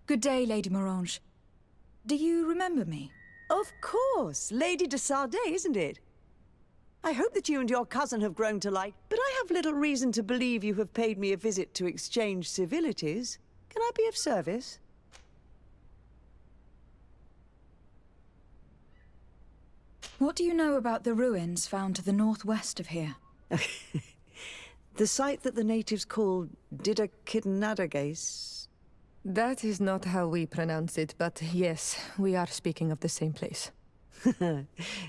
Good day, Lady Morange. Do you remember me? Of course! Lady de Sardet, isn't it? I hope that you and your cousin have grown to like, but I have little reason to believe you have paid me a visit to exchange civilities. Can I be of service? What do you know about the ruins found to the northwest of here? The site that the natives call Didakidnadagace. That is not how we pronounce it, but yes, we are speaking of the same place.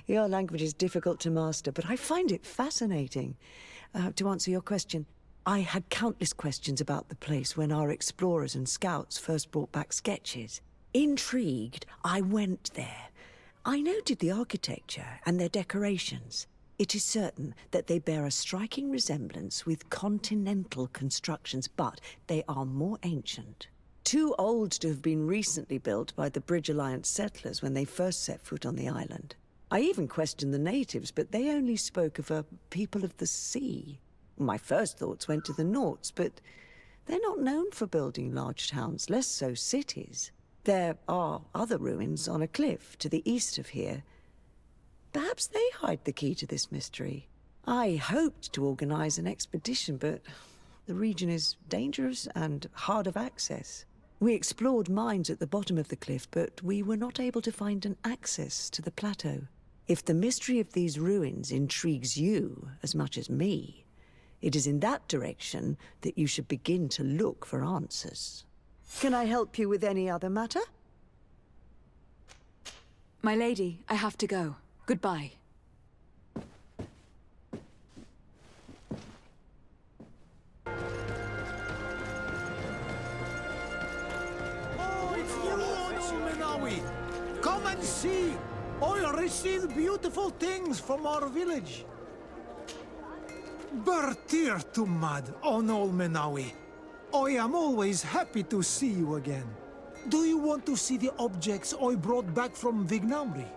Your language is difficult to master, but I find it fascinating. To answer your question, I had countless questions about the place when our explorers and scouts first brought back sketches. Intrigued, I went there. I noted the architecture and their decorations. It is certain that they bear a striking resemblance with continental constructions, but they are more ancient. Too old to have been recently built by the Bridge Alliance settlers when they first set foot on the island. I even questioned the natives, but they only spoke of a people of the sea. My first thoughts went to the Nauts, but they're not known for building large towns, less so cities. There are other ruins on a cliff to the east of here. Perhaps they hide the key to this mystery. I hoped to organize an expedition, but the region is dangerous and hard of access. We explored mines at the bottom of the cliff, but we were not able to find an access to the plateau. If the mystery of these ruins intrigues you as much as me, it is in that direction that you should begin to look for answers. Can I help you with any other matter? My lady, I have to go. Goodbye. Come and see! I received beautiful things from our village. Bertir to Mad on Ol Menawi. I am always happy to see you again. Do you want to see the objects I brought back from Vignamri?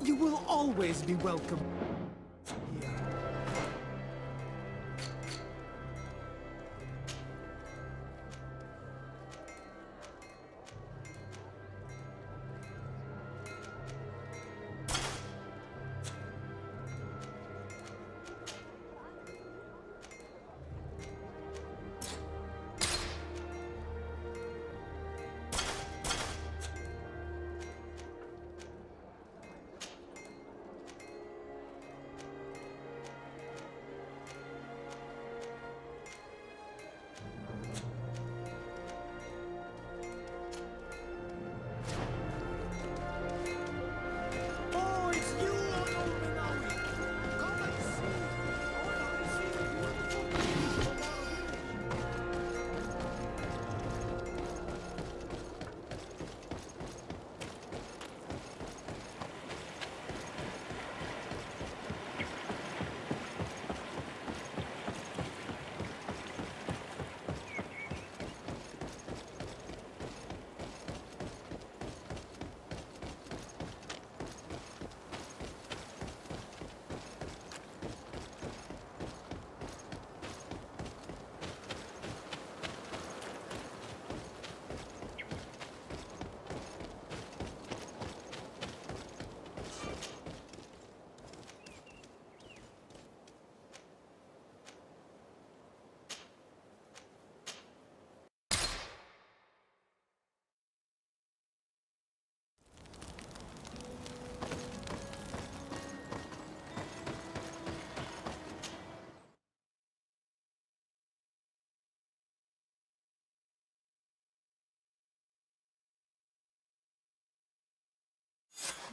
You will always be welcome here.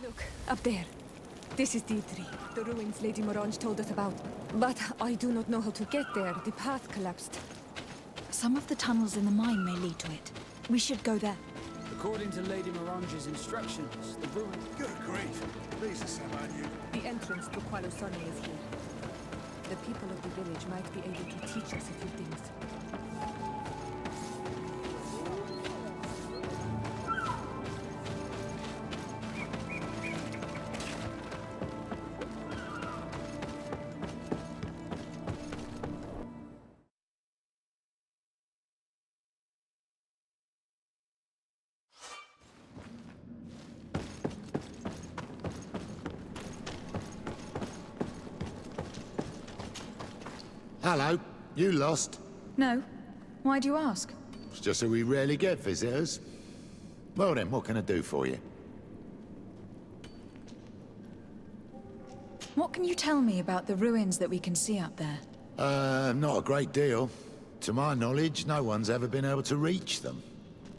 Look, up there. This is D3, the ruins Lady Morange told us about. But I do not know how to get there. The path collapsed. Some of the tunnels in the mine may lead to it. We should go there. According to Lady Morange's instructions, the ruin... Good grief. These are some onion. The entrance to Qualosone is here. The people of the village might be able to teach us a few things. Hello, you lost? No. Why do you ask? It's just that we rarely get visitors. Well then, what can I do for you? What can you tell me about the ruins that we can see up there? Not a great deal. To my knowledge, no one's ever been able to reach them.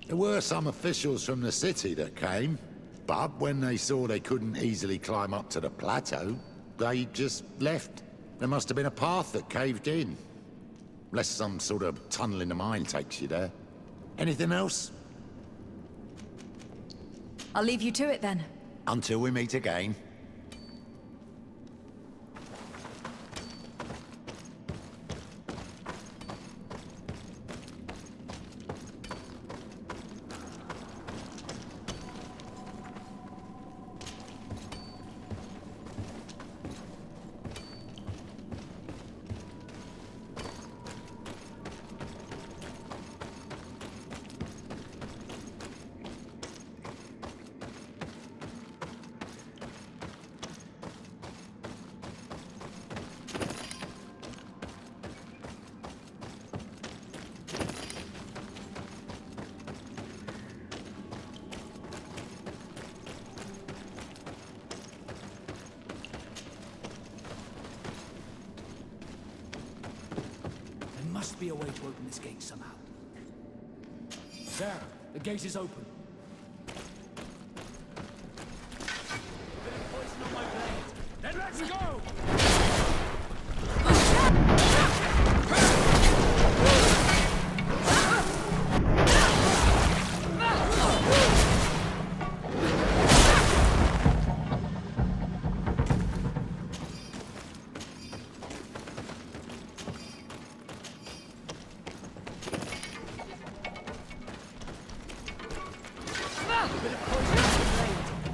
There were some officials from the city that came, but when they saw they couldn't easily climb up to the plateau, they just left. There must have been a path that caved in. Unless some sort of tunnel in the mine takes you there. Anything else? I'll leave you to it then. Until we meet again. There must be a way to open this gate somehow. There, the gate is open. Poison on my blade. Then let's go!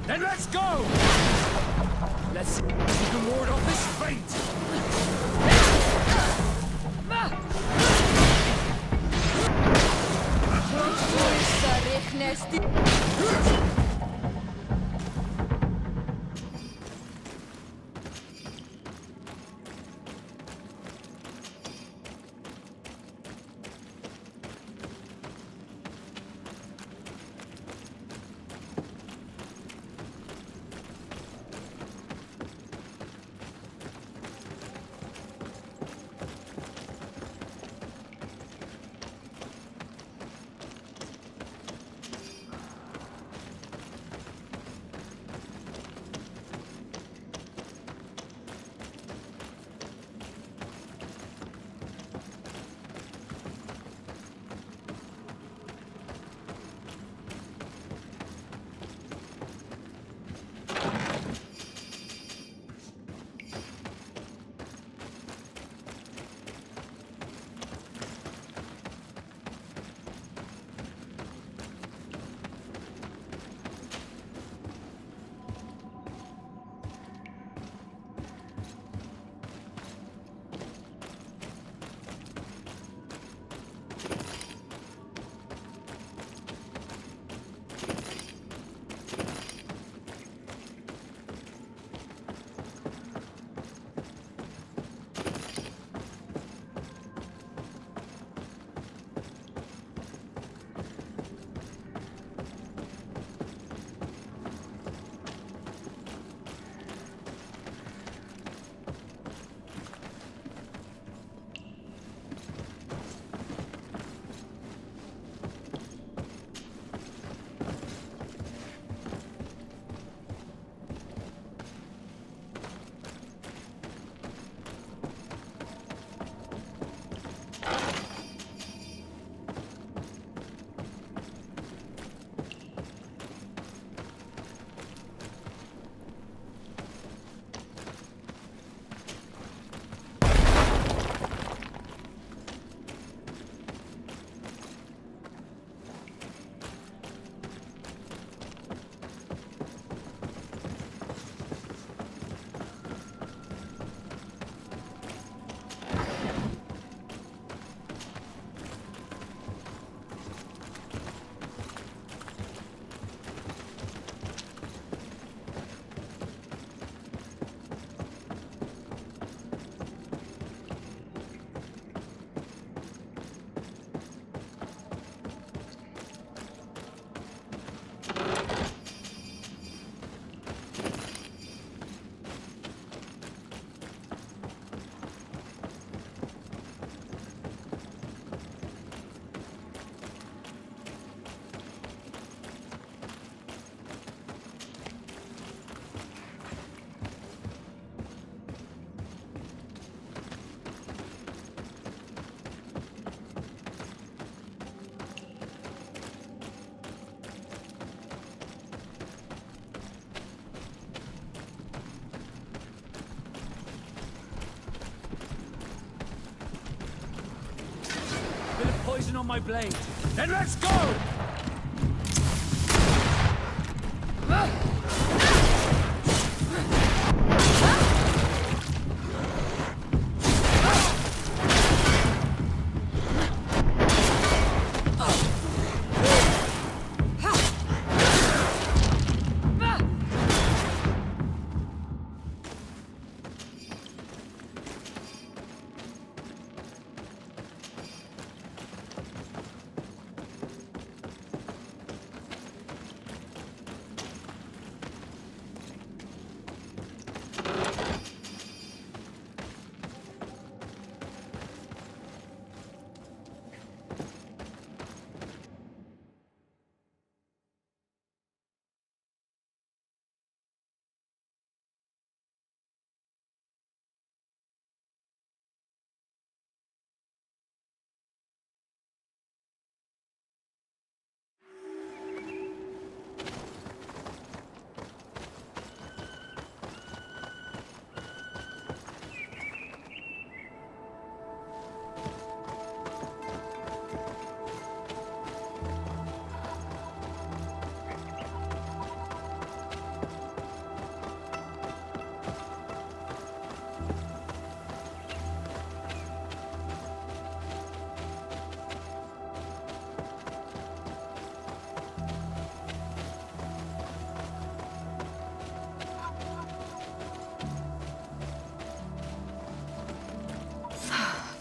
Then let's go! Let's see if we can ward off this fate! Poison on my blade. Then let's go!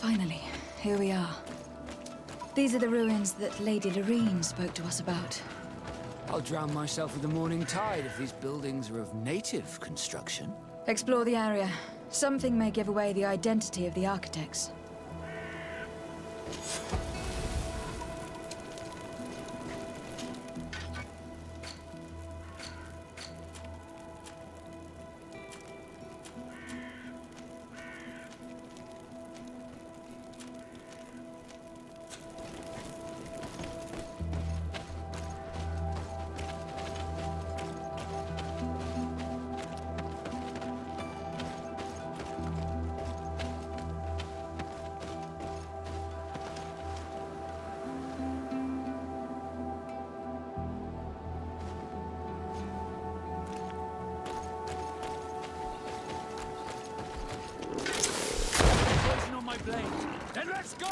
Finally, here we are. These are the ruins that Lady Lorene spoke to us about. I'll drown myself with the morning tide if these buildings are of native construction. Explore the area. Something may give away the identity of the architects. Poison on my blade. Then let's go!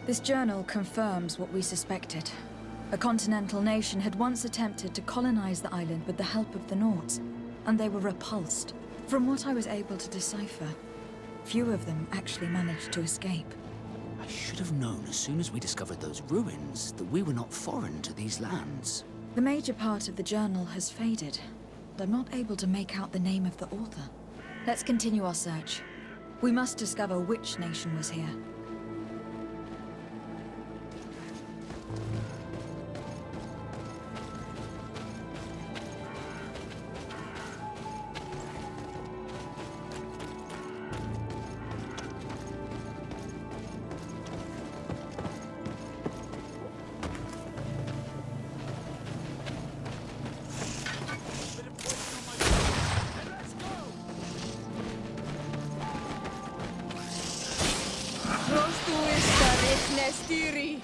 This journal confirms what we suspected. A continental nation had once attempted to colonize the island with the help of the Nords, and they were repulsed. From what I was able to decipher, few of them actually managed to escape. I should have known as soon as we discovered those ruins that we were not foreign to these lands. The major part of the journal has faded, and I'm not able to make out the name of the author. Let's continue our search. We must discover which nation was here. Nestiri!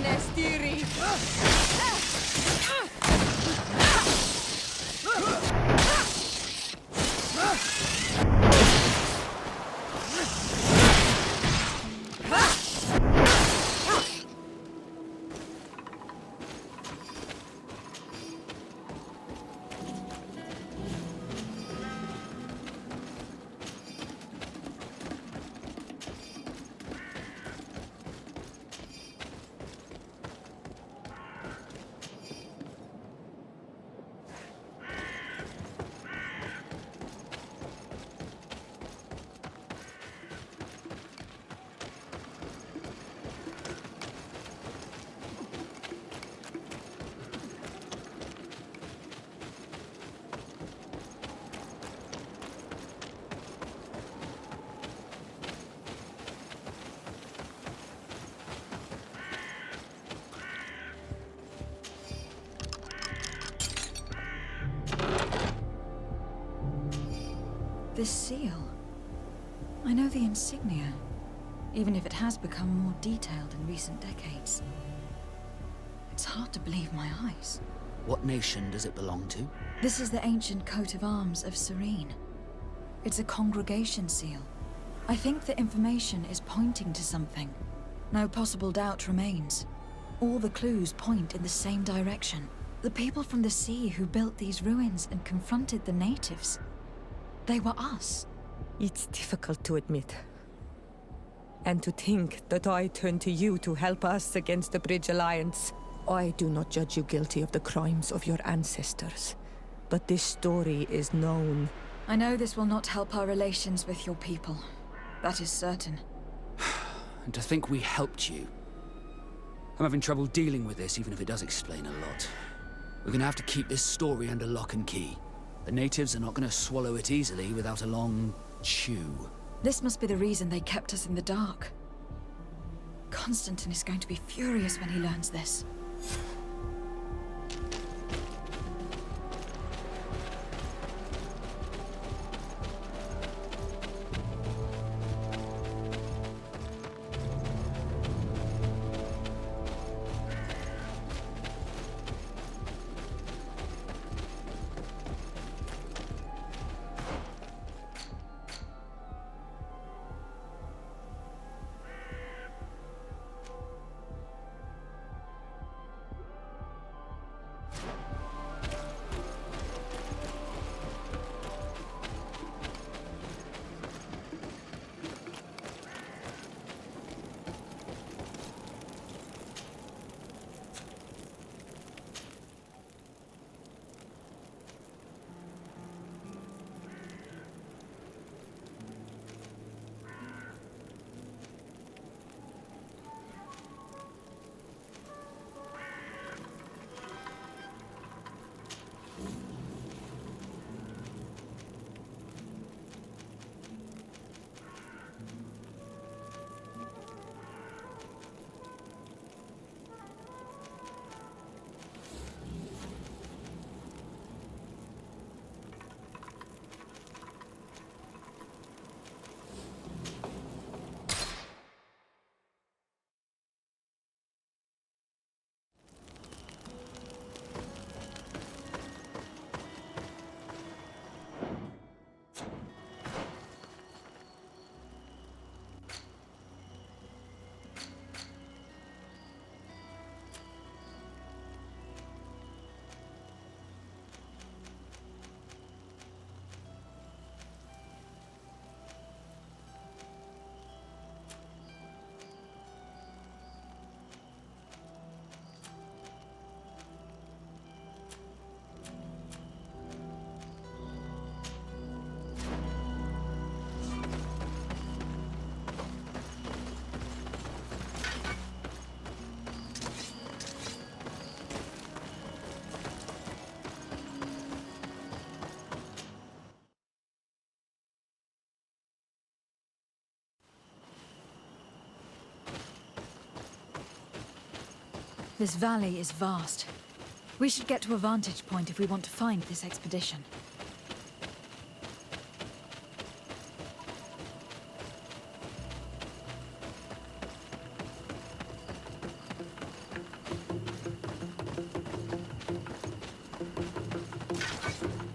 Nestiri! This seal. I know the insignia, even if it has become more detailed in recent decades. It's hard to believe my eyes. What nation does it belong to? This is the ancient coat of arms of Serene. It's a congregation seal. I think the information is pointing to something. No possible doubt remains. All the clues point in the same direction. The people from the sea who built these ruins and confronted the natives. They were us. It's difficult to admit. And to think that I turned to you to help us against the Bridge Alliance. I do not judge you guilty of the crimes of your ancestors. But this story is known. I know this will not help our relations with your people. That is certain. And to think we helped you. I'm having trouble dealing with this, even if it does explain a lot. We're gonna have to keep this story under lock and key. The natives are not gonna swallow it easily without a long chew. This must be the reason they kept us in the dark. Constantine is going to be furious when he learns this. This valley is vast. We should get to a vantage point if we want to find this expedition.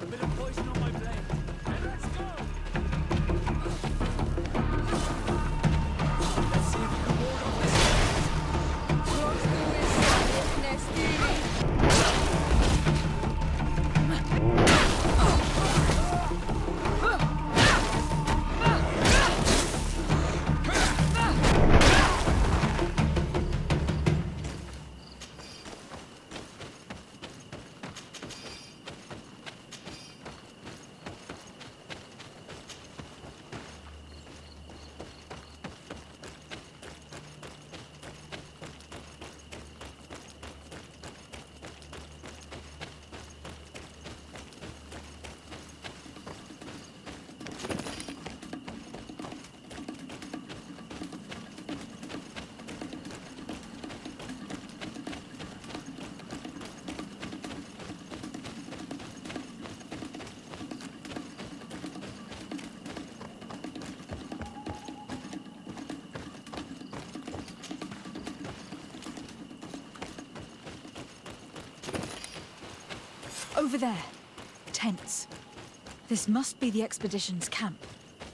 A bit of poison on my blade. And let's go! Let's see if we can ward off this. Close to his Over there. Tents. This must be the expedition's camp.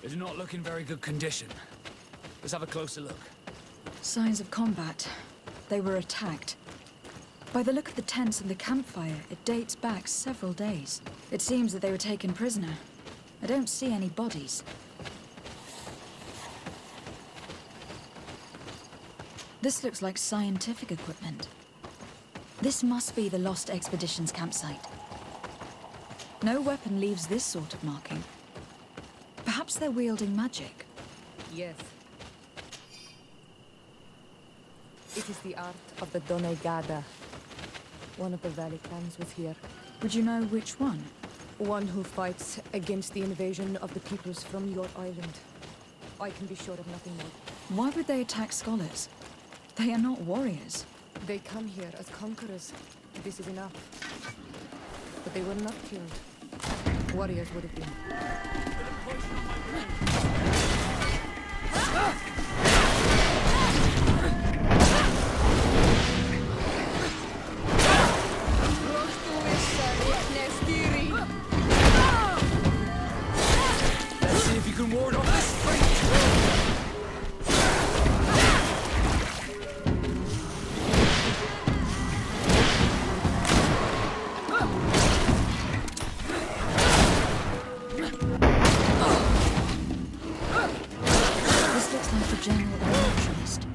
They do not look in very good condition. Let's have a closer look. Signs of combat. They were attacked. By the look of the tents and the campfire, it dates back several days. It seems that they were taken prisoner. I don't see any bodies. This looks like scientific equipment. This must be the Lost Expedition's campsite. No weapon leaves this sort of marking. Perhaps they're wielding magic. Yes. It is the art of the Donegada. One of the valley clans was here. Would you know which one? One who fights against the invasion of the peoples from your island. I can be sure of nothing more. Why would they attack scholars? They are not warriors. They come here as conquerors. This is enough. But they were not killed. Warriors would have been. Let's see if you can ward off this fate. This looks like the journal of a naturalist.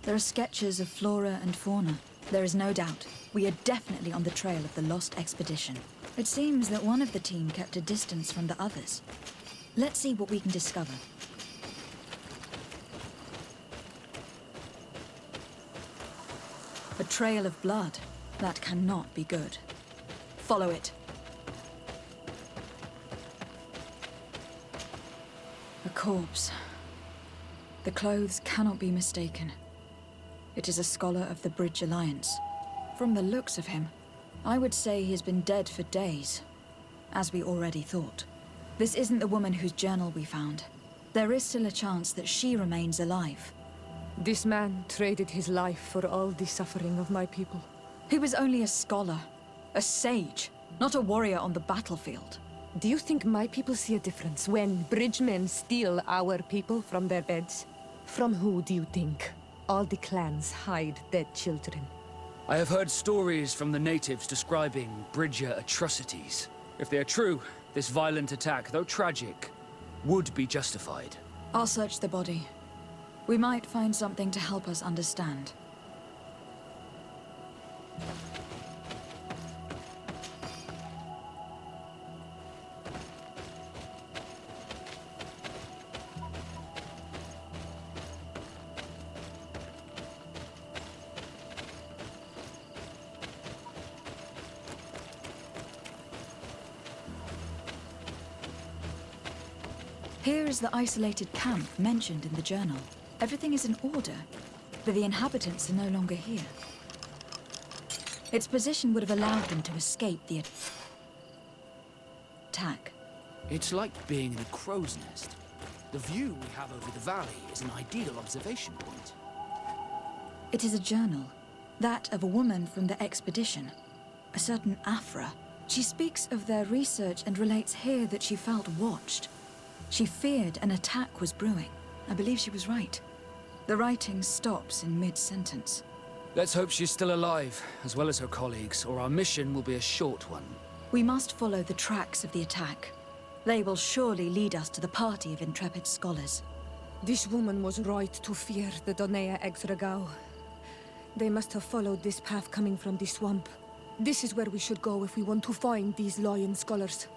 There are sketches of flora and fauna. There is no doubt. We are definitely on the trail of the Lost Expedition. It seems that one of the team kept a distance from the others. Let's see what we can discover. A trail of blood. That cannot be good. Follow it. A corpse. The clothes cannot be mistaken. It is a scholar of the Bridge Alliance. From the looks of him, I would say he has been dead for days, as we already thought. This isn't the woman whose journal we found. There is still a chance that she remains alive. This man traded his life for all the suffering of my people. He was only a scholar, a sage, not a warrior on the battlefield. Do you think my people see a difference when bridgemen steal our people from their beds? From who do you think all the clans hide dead children? I have heard stories from the natives describing Bridger atrocities. If they are true, this violent attack, though tragic, would be justified. I'll search the body. We might find something to help us understand. Here is the isolated camp mentioned in the journal. Everything is in order, but the inhabitants are no longer here. Its position would have allowed them to escape the attack. It's like being in a crow's nest. The view we have over the valley is an ideal observation point. It is a journal, that of a woman from the expedition, a certain Afra. She speaks of their research and relates here that she felt watched. She feared an attack was brewing. I believe she was right. The writing stops in mid-sentence. Let's hope she's still alive, as well as her colleagues, or our mission will be a short one. We must follow the tracks of the attack. They will surely lead us to the party of intrepid scholars. This woman was right to fear the Donea Exregao. They must have followed this path coming from the swamp. This is where we should go if we want to find these lion scholars.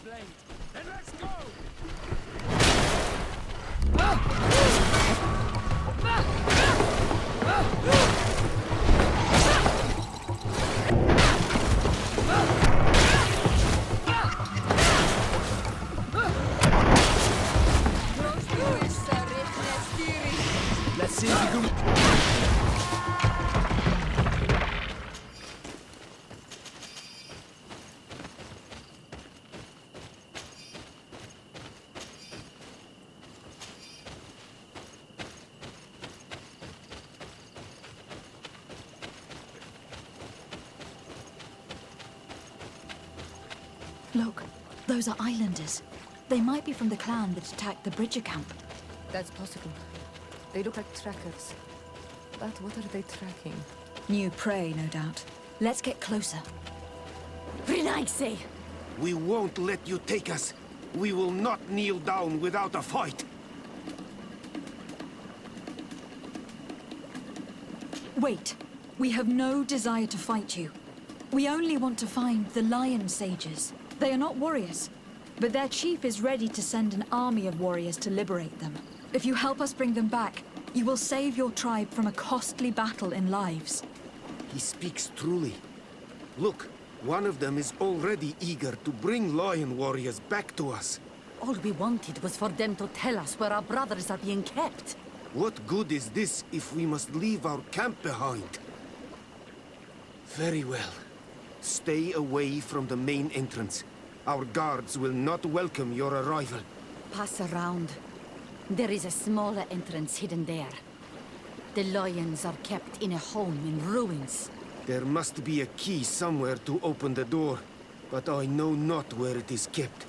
blade. Then let's go! Let's see if you can... Look, those are islanders. They might be from the clan that attacked the Bridger camp. That's possible. They look like trackers. But what are they tracking? New prey, no doubt. Let's get closer. Renaise! We won't let you take us. We will not kneel down without a fight. Wait. We have no desire to fight you. We only want to find the Lion Sages. They are not warriors, but their chief is ready to send an army of warriors to liberate them. If you help us bring them back, you will save your tribe from a costly battle in lives. He speaks truly. Look, one of them is already eager to bring lion warriors back to us. All we wanted was for them to tell us where our brothers are being kept. What good is this if we must leave our camp behind? Very well. Stay away from the main entrance. Our guards will not welcome your arrival. Pass around. There is a smaller entrance hidden there. The lions are kept in a home in ruins. There must be a key somewhere to open the door, but I know not where it is kept.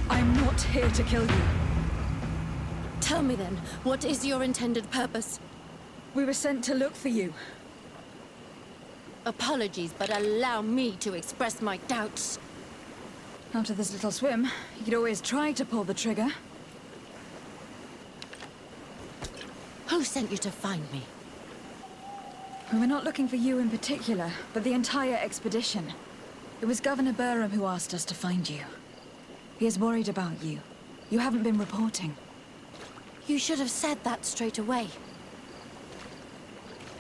I'm not here to kill you. Tell me then, what is your intended purpose? We were sent to look for you. Apologies, but allow me to express my doubts. After this little swim, you could always try to pull the trigger. Who sent you to find me? We were not looking for you in particular, but the entire expedition. It was Governor Burham who asked us to find you. He is worried about you. You haven't been reporting. You should have said that straight away.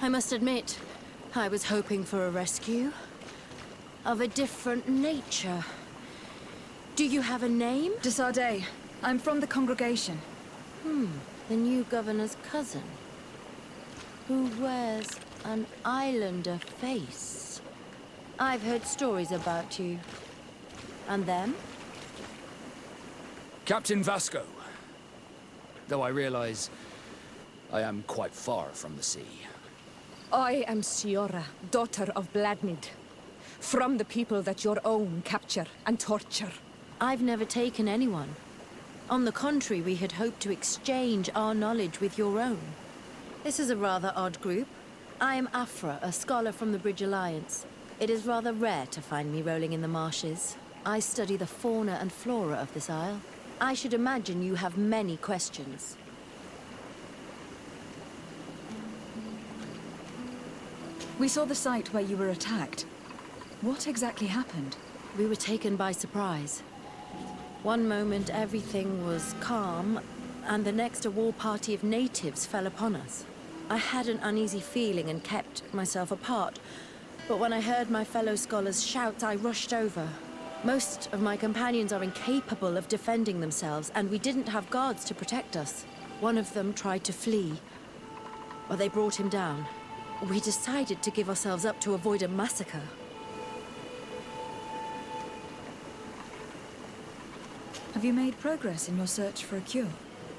I must admit, I was hoping for a rescue. Of a different nature. Do you have a name? De Sardet. I'm from the congregation. The new governor's cousin. Who wears an islander face. I've heard stories about you. And them? Captain Vasco. Though I realize I am quite far from the sea. I am Siora, daughter of Bladnid. From the people that your own capture and torture. I've never taken anyone. On the contrary, we had hoped to exchange our knowledge with your own. This is a rather odd group. I am Afra, a scholar from the Bridge Alliance. It is rather rare to find me rolling in the marshes. I study the fauna and flora of this isle. I should imagine you have many questions. We saw the site where you were attacked. What exactly happened? We were taken by surprise. One moment everything was calm, and the next a war party of natives fell upon us. I had an uneasy feeling and kept myself apart, but when I heard my fellow scholars' shouts, I rushed over. Most of my companions are incapable of defending themselves, and we didn't have guards to protect us. One of them tried to flee, but they brought him down. We decided to give ourselves up to avoid a massacre. Have you made progress in your search for a cure?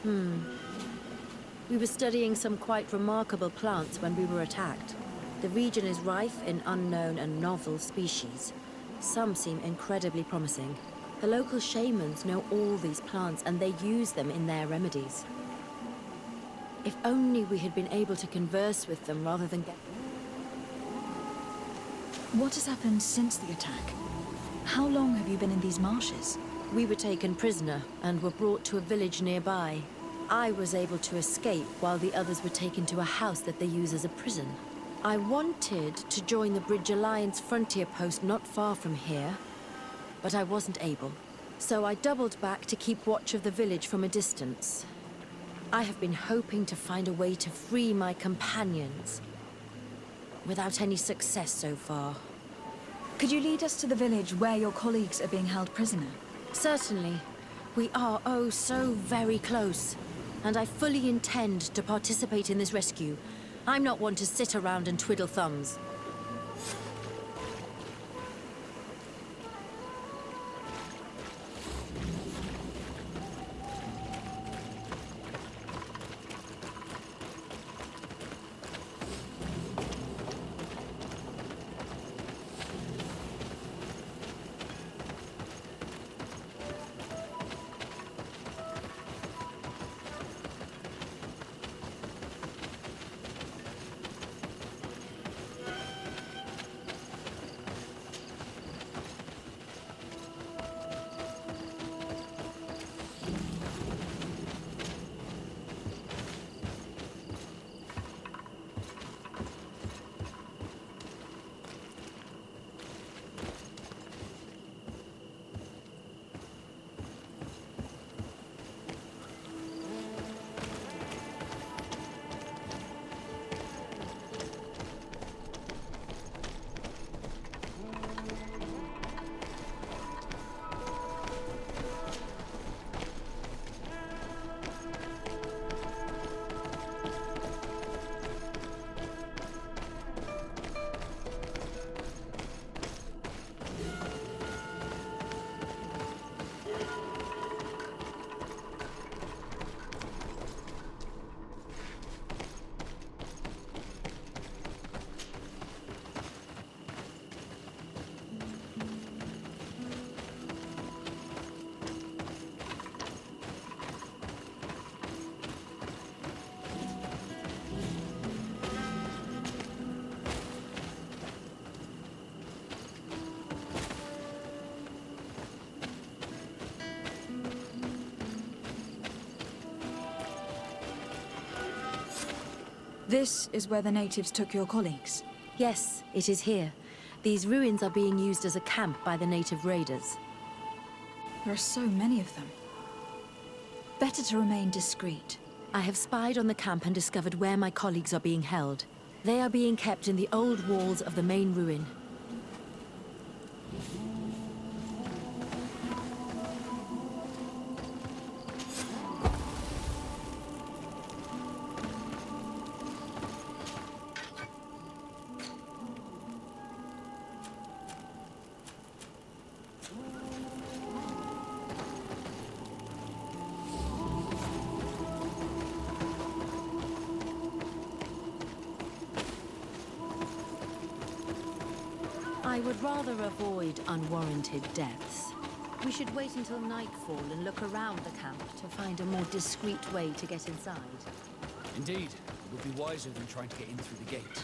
We were studying some quite remarkable plants when we were attacked. The region is rife in unknown and novel species. Some seem incredibly promising. The local shamans know all these plants and they use them in their remedies. If only we had been able to converse with them rather than get... What has happened since the attack? How long have you been in these marshes? We were taken prisoner and were brought to a village nearby. I was able to escape while the others were taken to a house that they use as a prison. I wanted to join the Bridge Alliance frontier post not far from here, but I wasn't able. So I doubled back to keep watch of the village from a distance. I have been hoping to find a way to free my companions, without any success so far. Could you lead us to the village where your colleagues are being held prisoner? Certainly. We are, oh, so very close. And I fully intend to participate in this rescue. I'm not one to sit around and twiddle thumbs. This is where the natives took your colleagues? Yes, it is here. These ruins are being used as a camp by the native raiders. There are so many of them. Better to remain discreet. I have spied on the camp and discovered where my colleagues are being held. They are being kept in the old walls of the main ruin. I would rather avoid unwarranted deaths. We should wait until nightfall and look around the camp to find a more discreet way to get inside. Indeed, it would be wiser than trying to get in through the gate.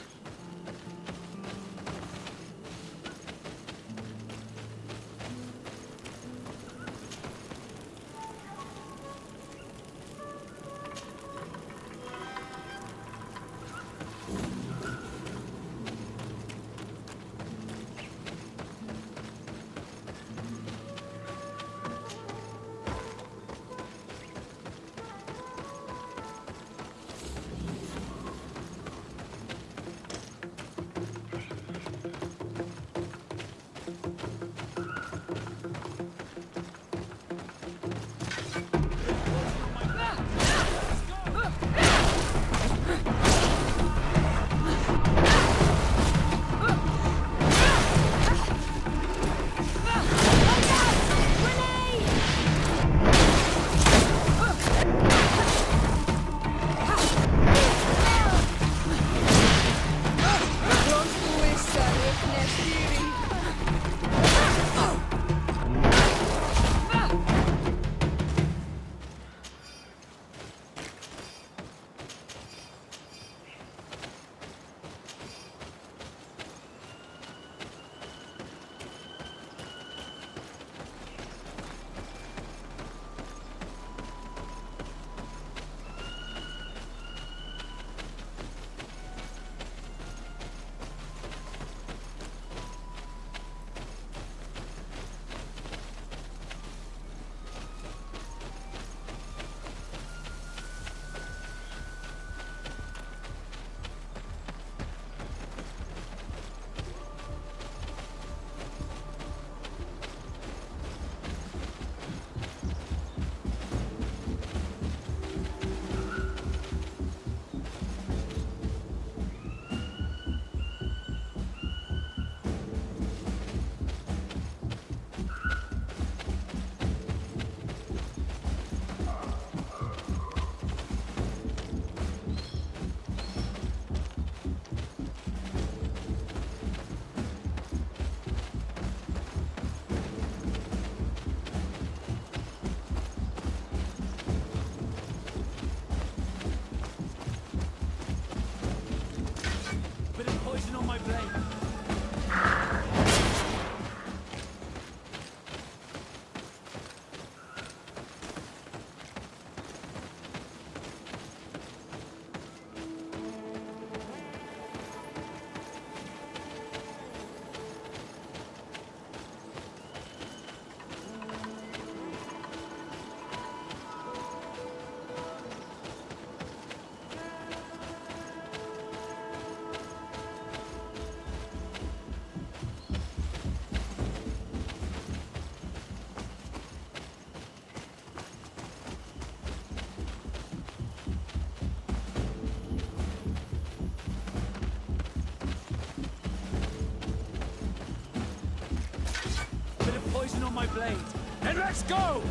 poison on my blade. Then let's go!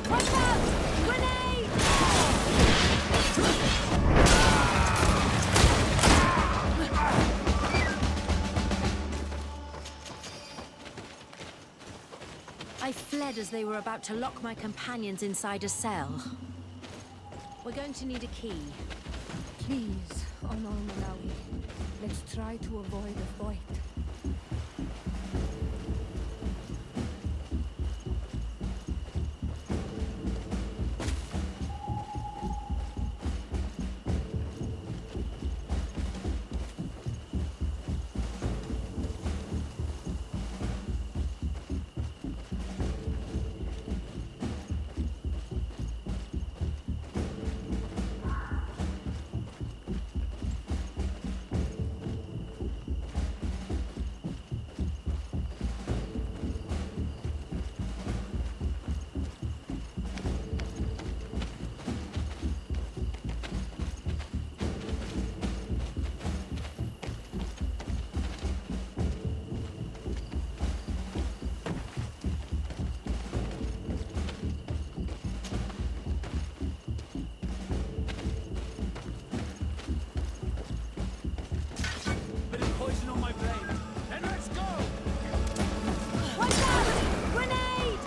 Watch out! Grenade! I fled as they were about to lock my companions inside a cell. We're going to need a key. Please, on Malawi, let's try to avoid a fight. Bit of poison on my blade. Then let's go! Watch out! Grenade!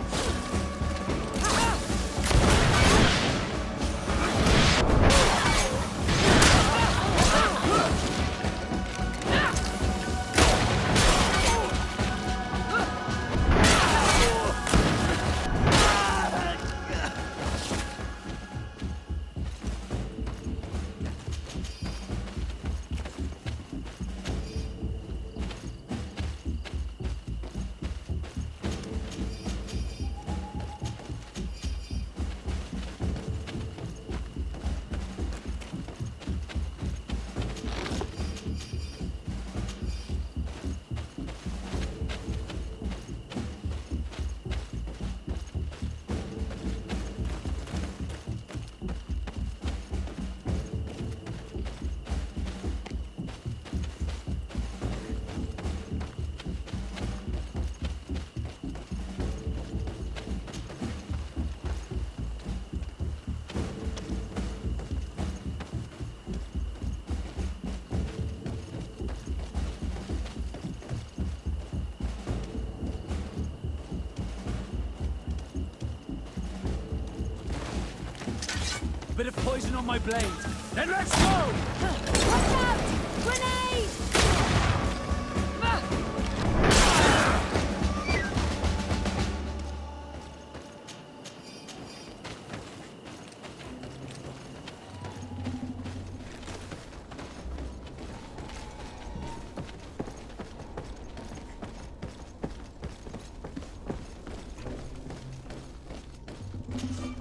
Bit of poison on my blade. Then let's go! Watch out! Grenade!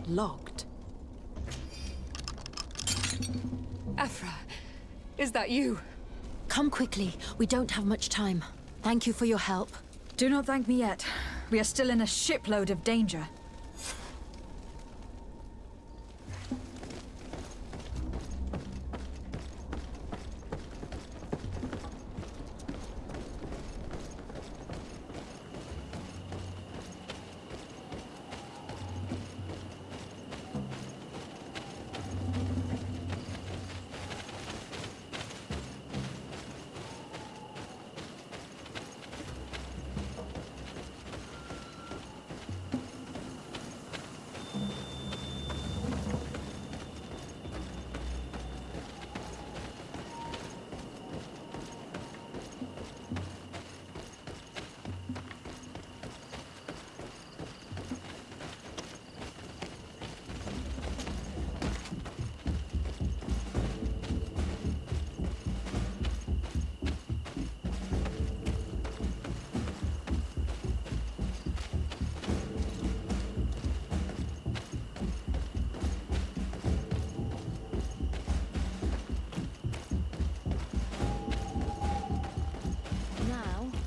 Locked. Afra, is that you? Come quickly. We don't have much time. Thank you for your help. Do not thank me yet. We are still in a shipload of danger.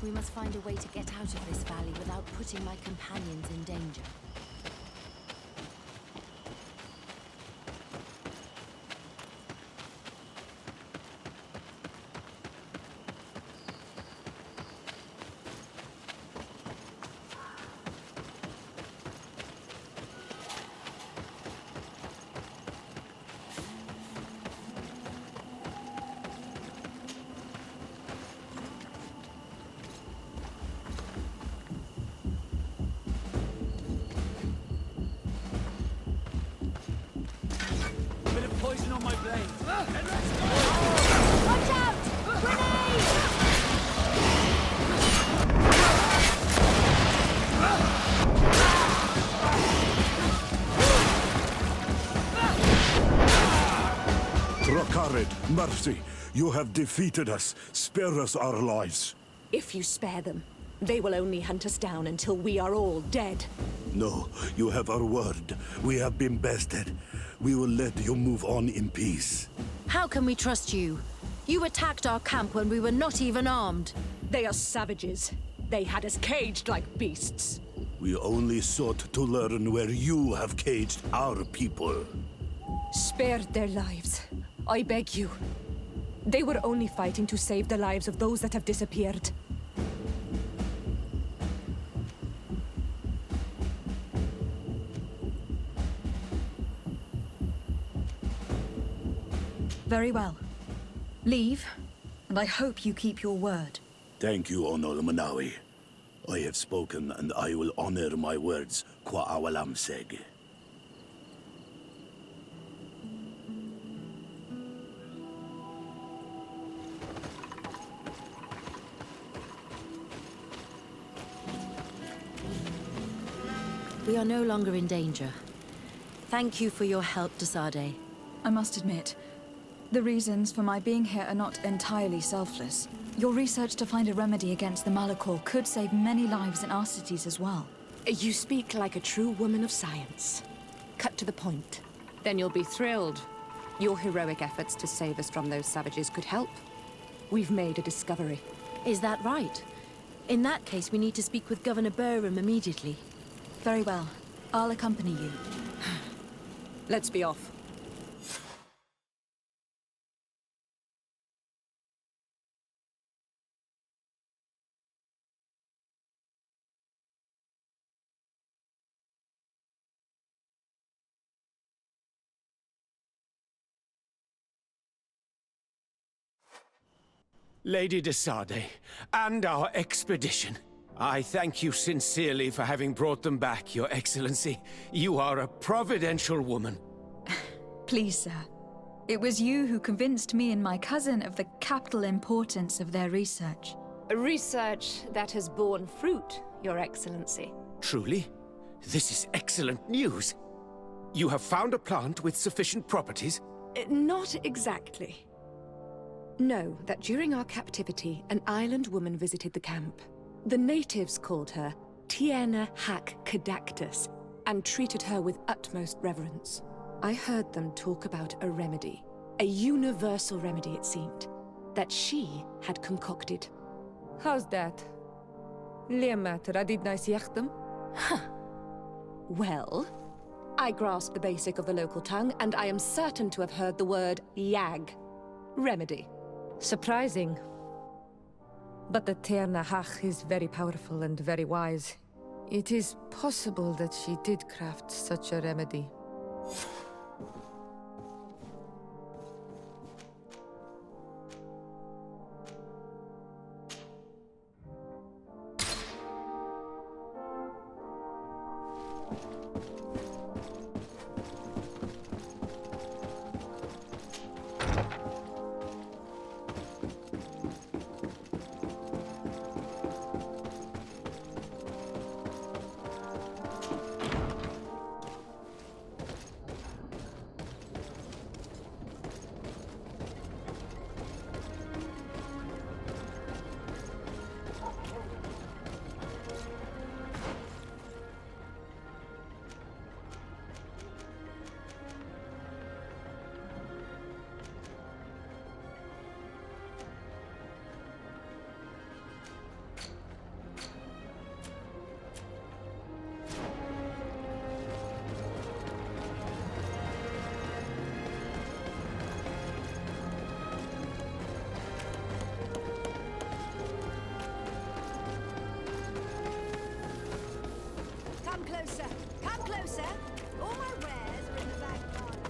We must find a way to get out of this valley without putting my companions in danger. mercy. You have defeated us. Spare us our lives. If you spare them, they will only hunt us down until we are all dead. No, you have our word. We have been bested. We will let you move on in peace. How can we trust you? You attacked our camp when we were not even armed. They are savages. They had us caged like beasts. We only sought to learn where you have caged our people. Spare their lives. I beg you. They were only fighting to save the lives of those that have disappeared. Very well. Leave, and I hope you keep your word. Thank you, Onol Manawi. I have spoken, and I will honor my words, Kwa awalam seg. We are no longer in danger. Thank you for your help, Desade. I must admit, the reasons for my being here are not entirely selfless. Your research to find a remedy against the Malachor could save many lives in our cities as well. You speak like a true woman of science. Cut to the point. Then you'll be thrilled. Your heroic efforts to save us from those savages could help. We've made a discovery. Is that right? In that case, we need to speak with Governor Burham immediately. Very well. I'll accompany you. Let's be off. Lady Desade, and our expedition. I thank you sincerely for having brought them back, Your Excellency. You are a providential woman. Please, sir. It was you who convinced me and my cousin of the capital importance of their research. Research that has borne fruit, Your Excellency. Truly? This is excellent news. You have found a plant with sufficient properties? Not exactly. Know that during our captivity, an island woman visited the camp. The natives called her Tiena Hack Kadactus and treated her with utmost reverence. I heard them talk about a remedy, a universal remedy it seemed, that she had concocted. How's that? Leamat radidnais yachtem? Well, I grasp the basic of the local tongue, and I am certain to have heard the word yag. Remedy. Surprising. But the Ternahach is very powerful and very wise. It is possible that she did craft such a remedy. Come closer! Come closer! All my wares are in the back garden.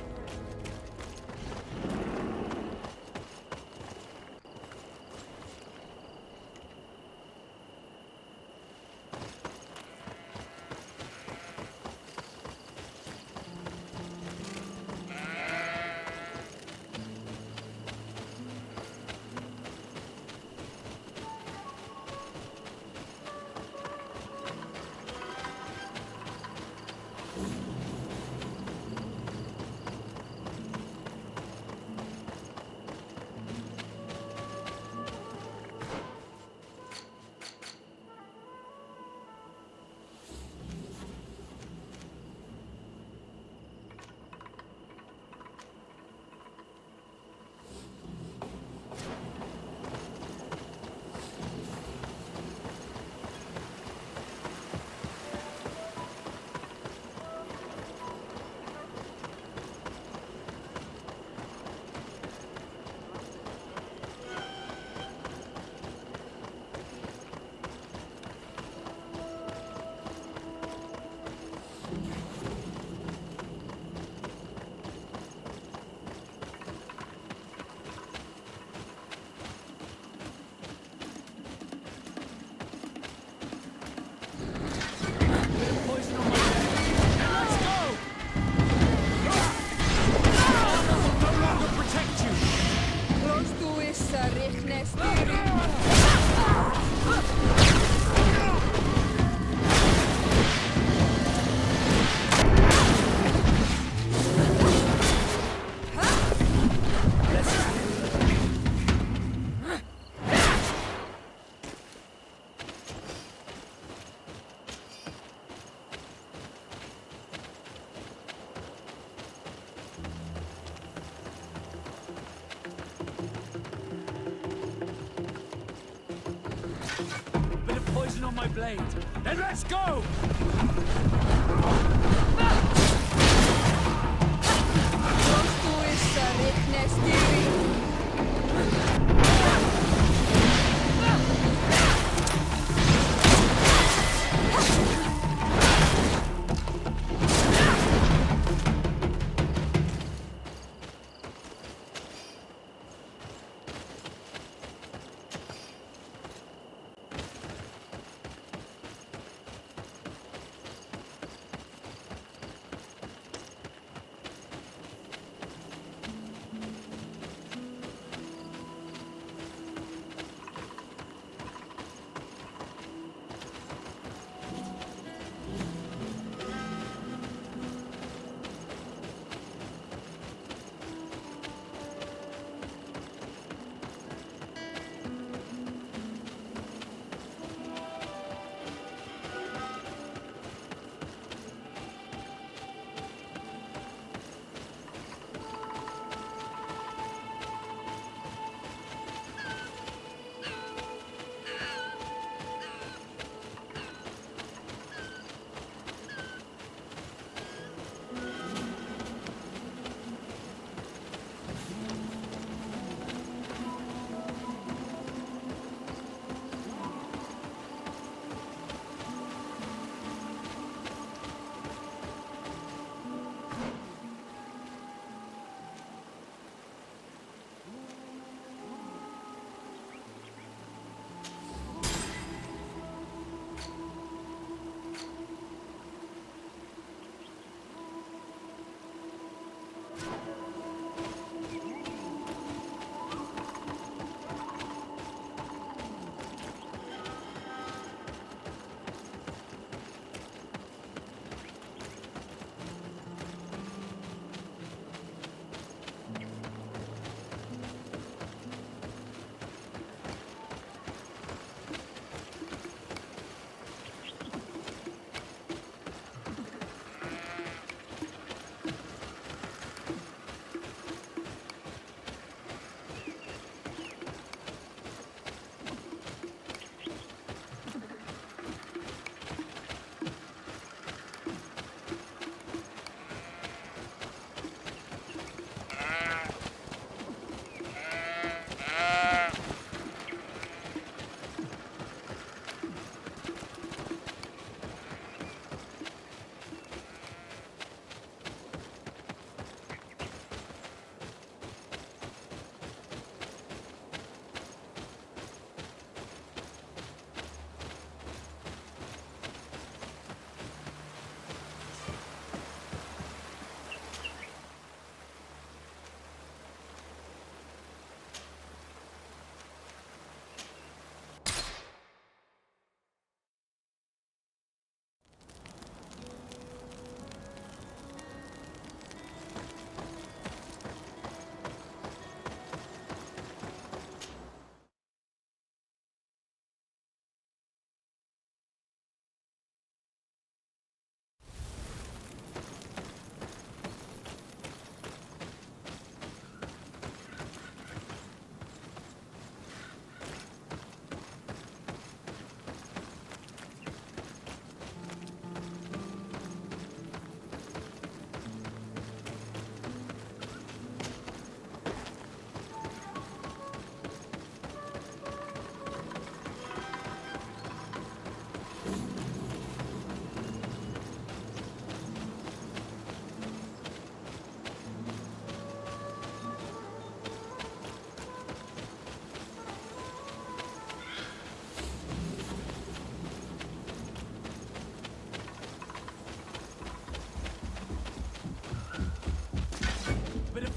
poison on my blade. Then let's go!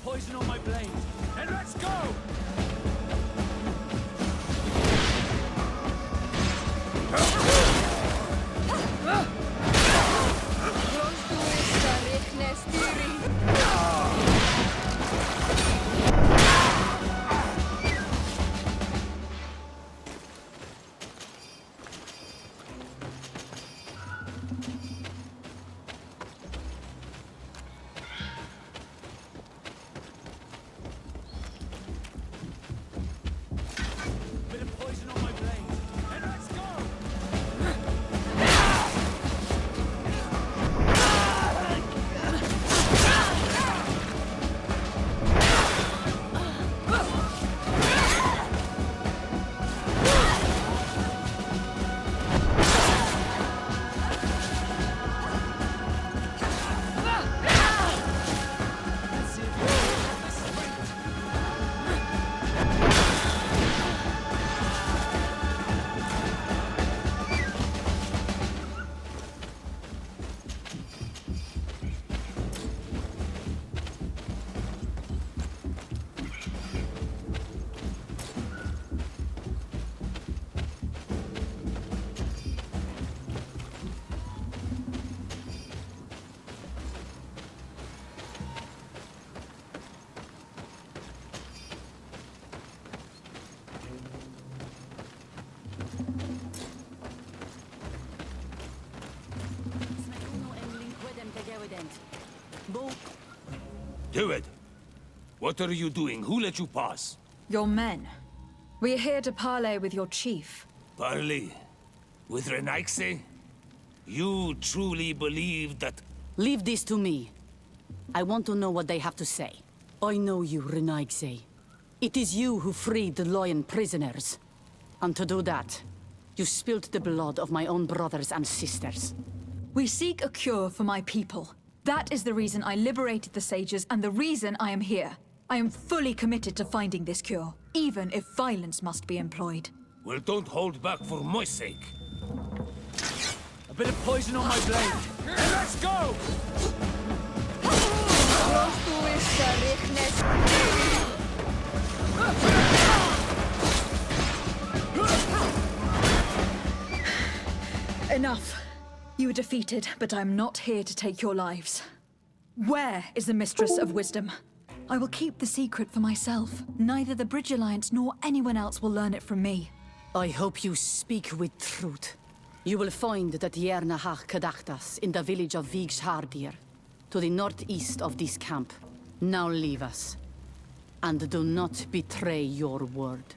Poison on my blade. And let's go! Do it. What are you doing? Who let you pass? Your men. We're here to parley with your chief. Parley? With Renaigse? You truly believe that... Leave this to me. I want to know what they have to say. I know you, Renaigse. It is you who freed the Lion prisoners. And to do that, you spilled the blood of my own brothers and sisters. We seek a cure for my people. That is the reason I liberated the sages and the reason I am here. I am fully committed to finding this cure, even if violence must be employed. Well, don't hold back for my sake. A bit of poison on my blade. Let's go! Enough. You were defeated, but I'm not here to take your lives. Where is the Mistress of Wisdom? I will keep the secret for myself. Neither the Bridge Alliance nor anyone else will learn it from me. I hope you speak with truth. You will find the Tierna Hach Kadachtas in the village of Vigshardir, to the northeast of this camp. Now leave us. And do not betray your word.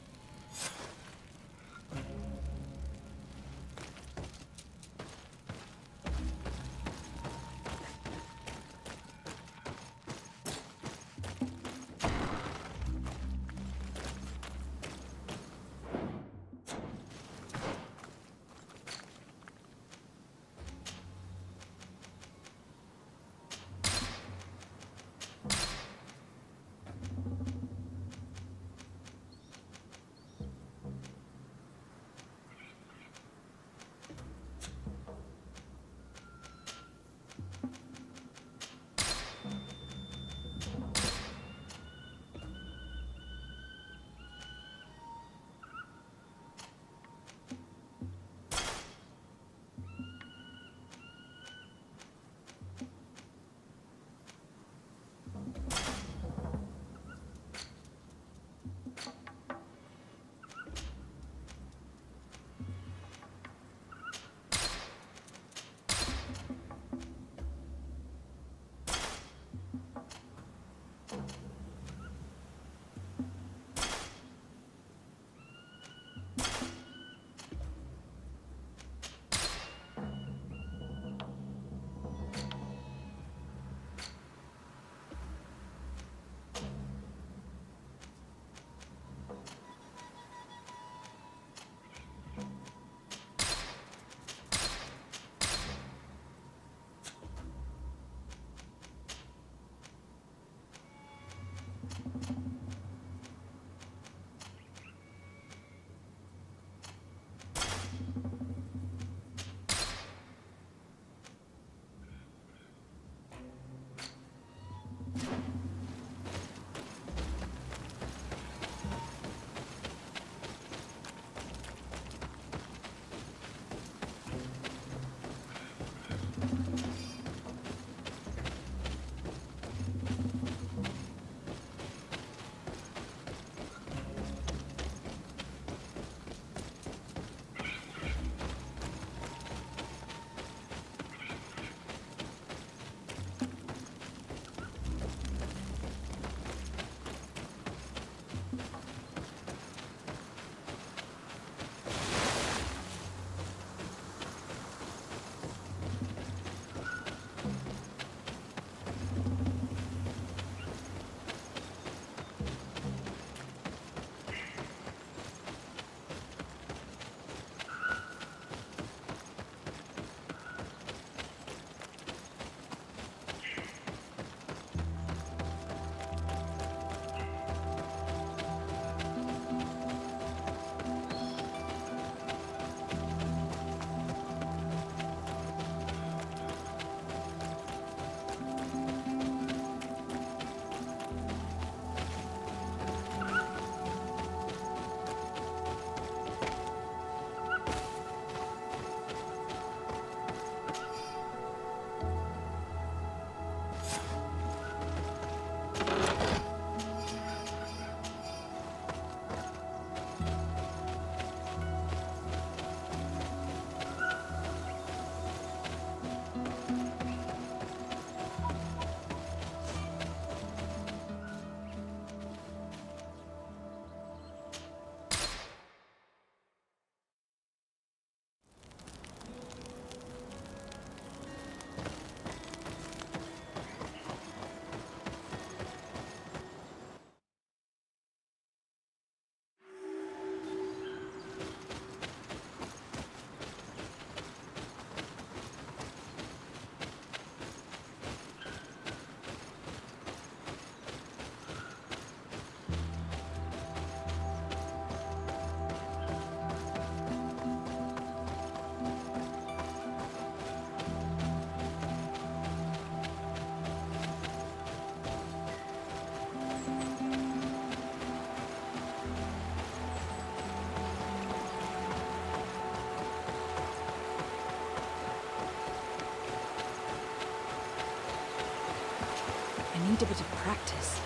a bit of practice.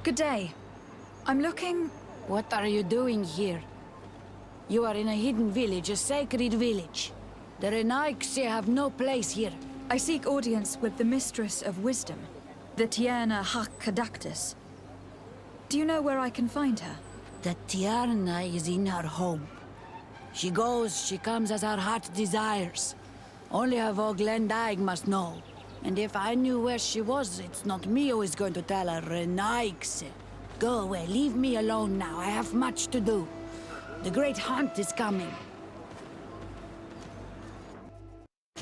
Good day. I'm looking... What are you doing here? You are in a hidden village, a sacred village. The Renaigse have no place here. I seek audience with the Mistress of Wisdom, the Tierna Hakkadaktis. Do you know where I can find her? The Tierna is in her home. She goes, she comes as her heart desires. Only her Voglendaig must know. And if I knew where she was, it's not me who is going to tell her, Renaigse. Go away, leave me alone now. I have much to do. The great hunt is coming.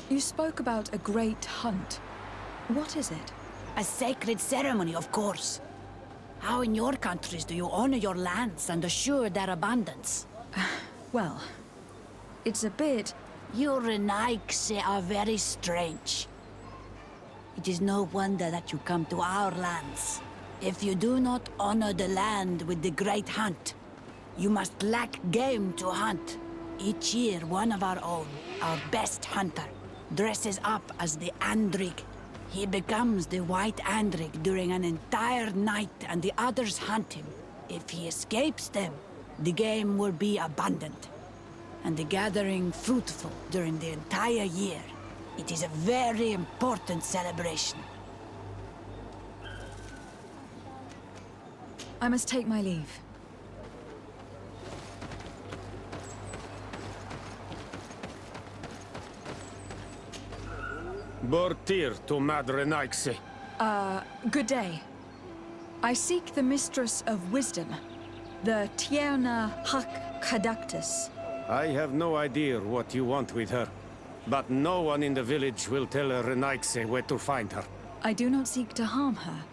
You spoke about a great hunt. What is it? A sacred ceremony, of course. How in your countries do you honor your lands and assure their abundance? Well, it's a bit... You Renaigse are very strange. It is no wonder that you come to our lands. If you do not honor the land with the great hunt, you must lack game to hunt. Each year, one of our own, our best hunter, dresses up as the Andrig. He becomes the White Andrig during an entire night and the others hunt him. If he escapes them, the game will be abundant, and the gathering fruitful during the entire year. It is a very important celebration. I must take my leave. Bortir to Madre Naixi. Good day. I seek the Mistress of Wisdom, the Tierna Hakkadaktis. I have no idea what you want with her, but no one in the village will tell Renaigse where to find her. I do not seek to harm her,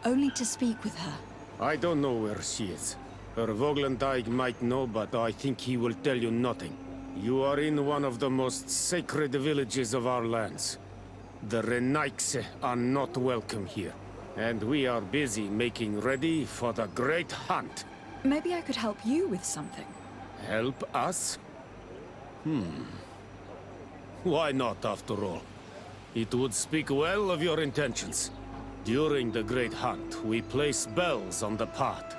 only to speak with her. I don't know where she is. Her Voglendaig might know, but I think he will tell you nothing. You are in one of the most sacred villages of our lands. The Renaigse are not welcome here, and we are busy making ready for the great hunt. Maybe I could help you with something. Help us? Why not, after all? It would speak well of your intentions. During the Great Hunt, we place bells on the path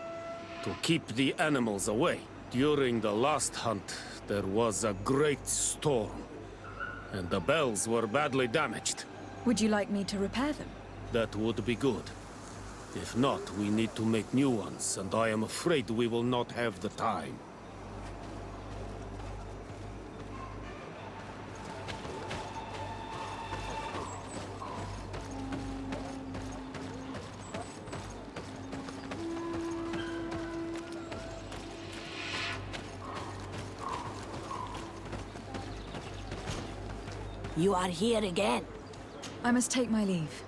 to keep the animals away. During the last hunt, there was a great storm, and the bells were badly damaged. Would you like me to repair them? That would be good. If not, we need to make new ones, and I am afraid we will not have the time. You are here again. I must take my leave.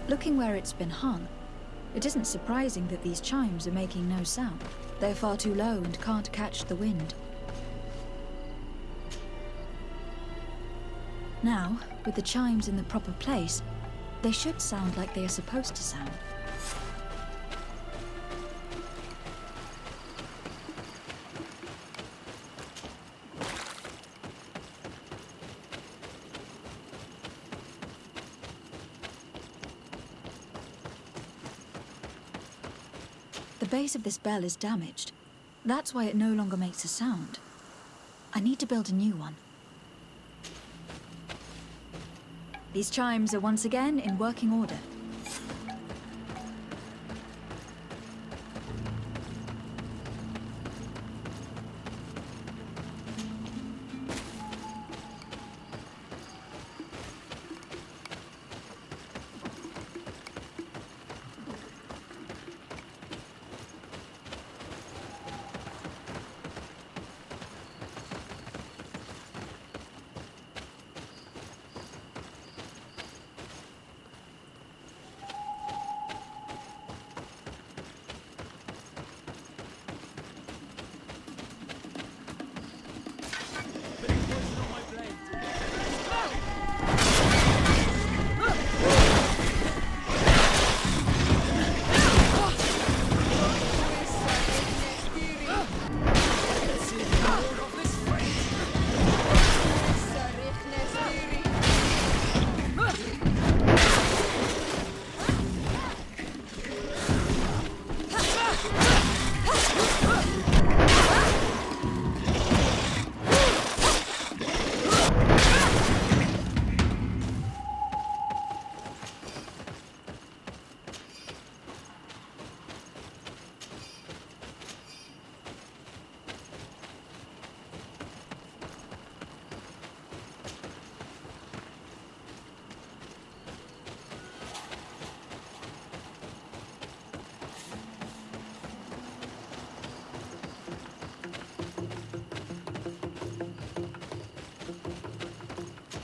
Looking where it's been hung, it isn't surprising that these chimes are making no sound. They're far too low and can't catch the wind. Now, with the chimes in the proper place, they should sound like they are supposed to sound. The base of this bell is damaged. That's why it no longer makes a sound. I need to build a new one. These chimes are once again in working order.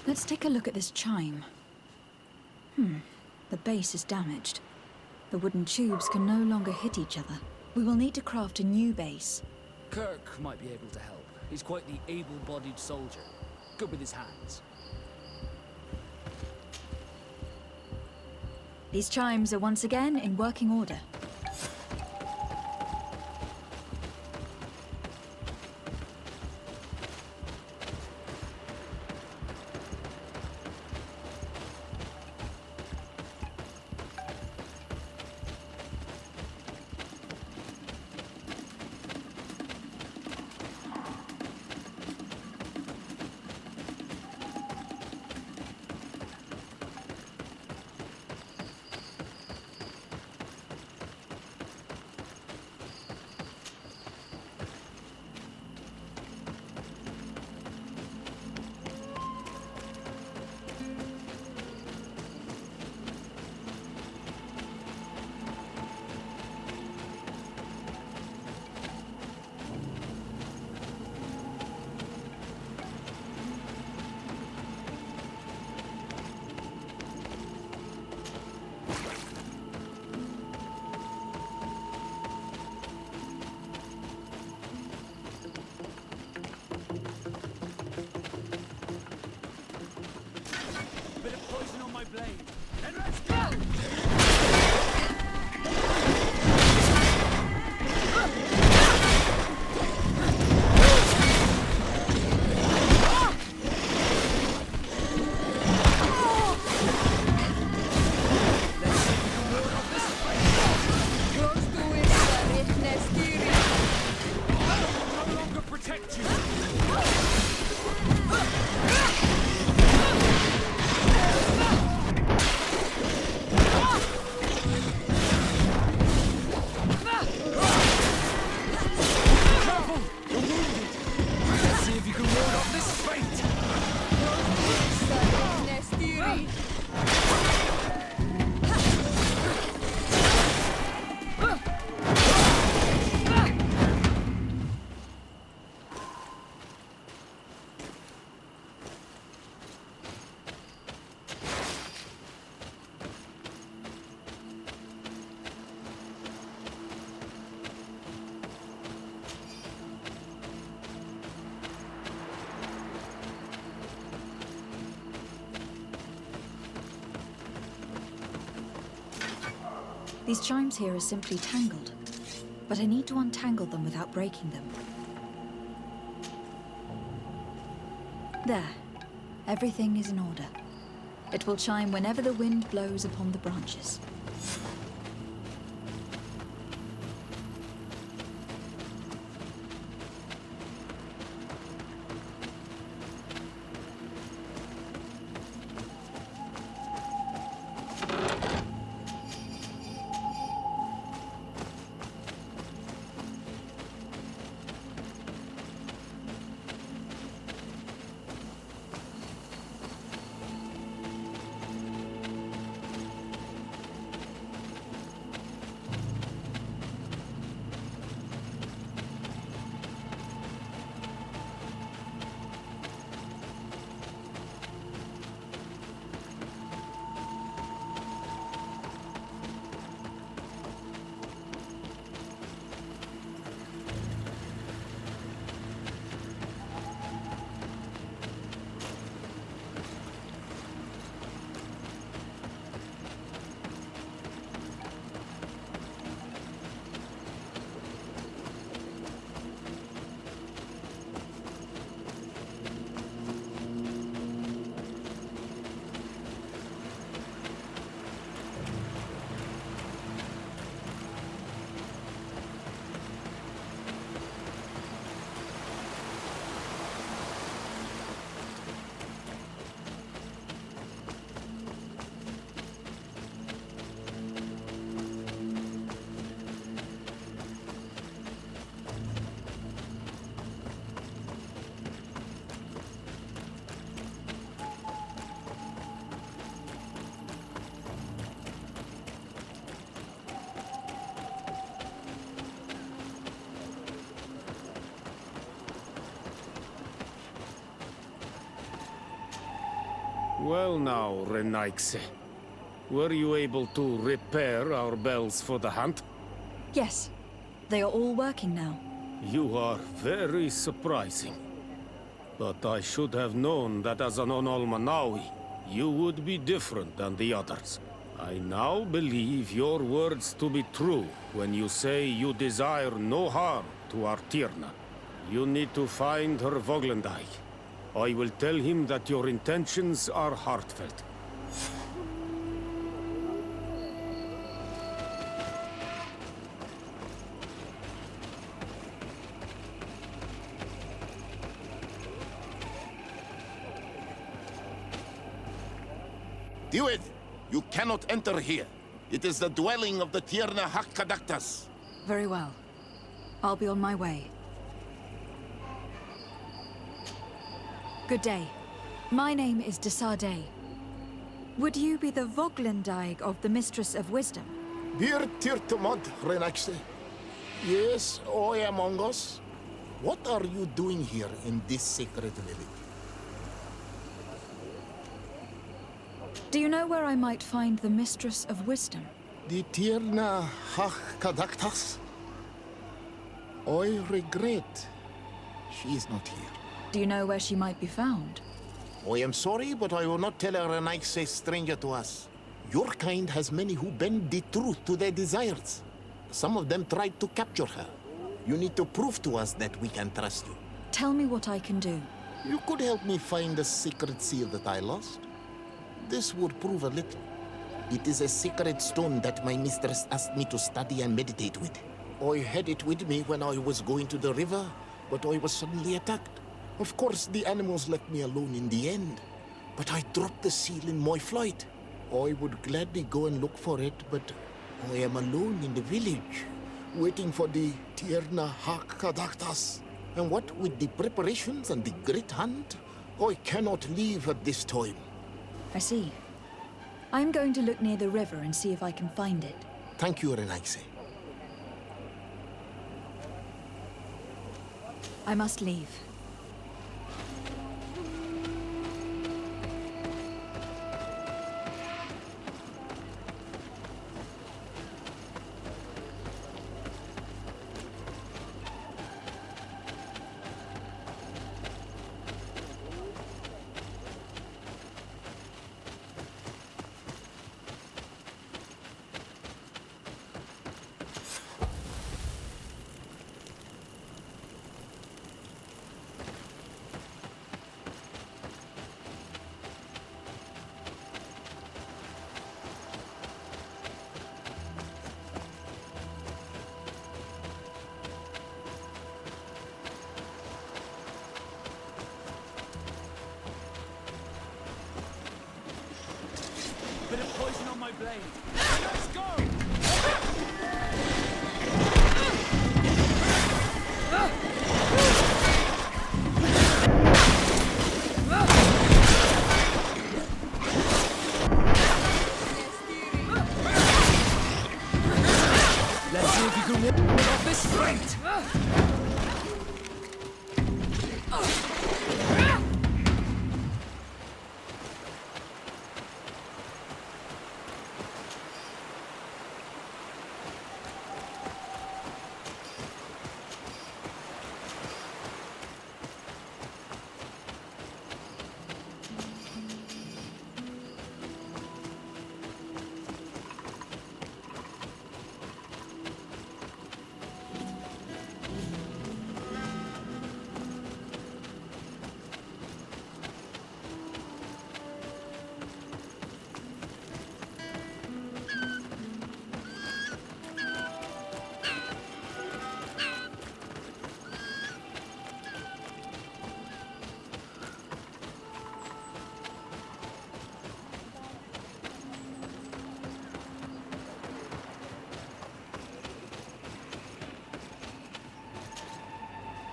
Let's take a look at this chime. The base is damaged. The wooden tubes can no longer hit each other. We will need to craft a new base. Kirk might be able to help. He's quite the able-bodied soldier. Good with his hands. These chimes are once again in working order. These chimes here are simply tangled, but I need to untangle them without breaking them. There. Everything is in order. It will chime whenever the wind blows upon the branches. Well now, Renaigse. Were you able to repair our bells for the hunt? Yes. They are all working now. You are very surprising. But I should have known that as an Onolmanawi, you would be different than the others. I now believe your words to be true when you say you desire no harm to our Tyrna. You need to find her Voglendai. I will tell him that your intentions are heartfelt. Do it! You cannot enter here. It is the dwelling of the Tierna Hakkadaktas. Very well. I'll be on my way. Good day. My name is Desade. Would you be the Voglendaig of the Mistress of Wisdom? Bir Tirtumad, Renaxe. Yes, I am among us. What are you doing here in this sacred village? Do you know where I might find the Mistress of Wisdom? The Tierna Hakkadaktas? I regret she is not here. Do you know where she might be found? I am sorry, but I will not tell her an Ike stranger to us. Your kind has many who bend the truth to their desires. Some of them tried to capture her. You need to prove to us that we can trust you. Tell me what I can do. You could help me find the secret seal that I lost. This would prove a little. It is a sacred stone that my mistress asked me to study and meditate with. I had it with me when I was going to the river, but I was suddenly attacked. Of course, the animals left me alone in the end, but I dropped the seal in my flight. I would gladly go and look for it, but I am alone in the village, waiting for the Tierna Hakkadaktas. And what with the preparations and the great hunt, I cannot leave at this time. I see. I'm going to look near the river and see if I can find it. Thank you, Renaise. I must leave. blade. Let's go! Let's see if you can walk off this fight!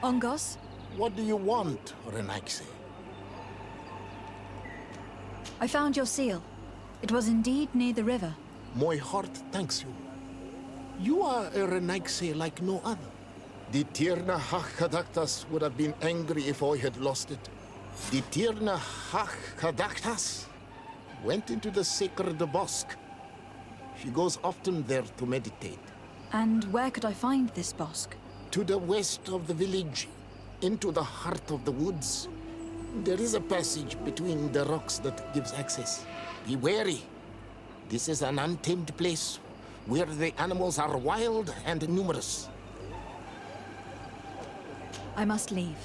Ongos? What do you want, Renaxe? I found your seal. It was indeed near the river. My heart thanks you. You are a Renaxe like no other. The Tirna Hach-Kadaktas would have been angry if I had lost it. The Tirna Hach-Kadaktas went into the sacred bosque. She goes often there to meditate. And where could I find this bosque? To the west of the village, into the heart of the woods. There is a passage between the rocks that gives access. Be wary. This is an untamed place where the animals are wild and numerous. I must leave.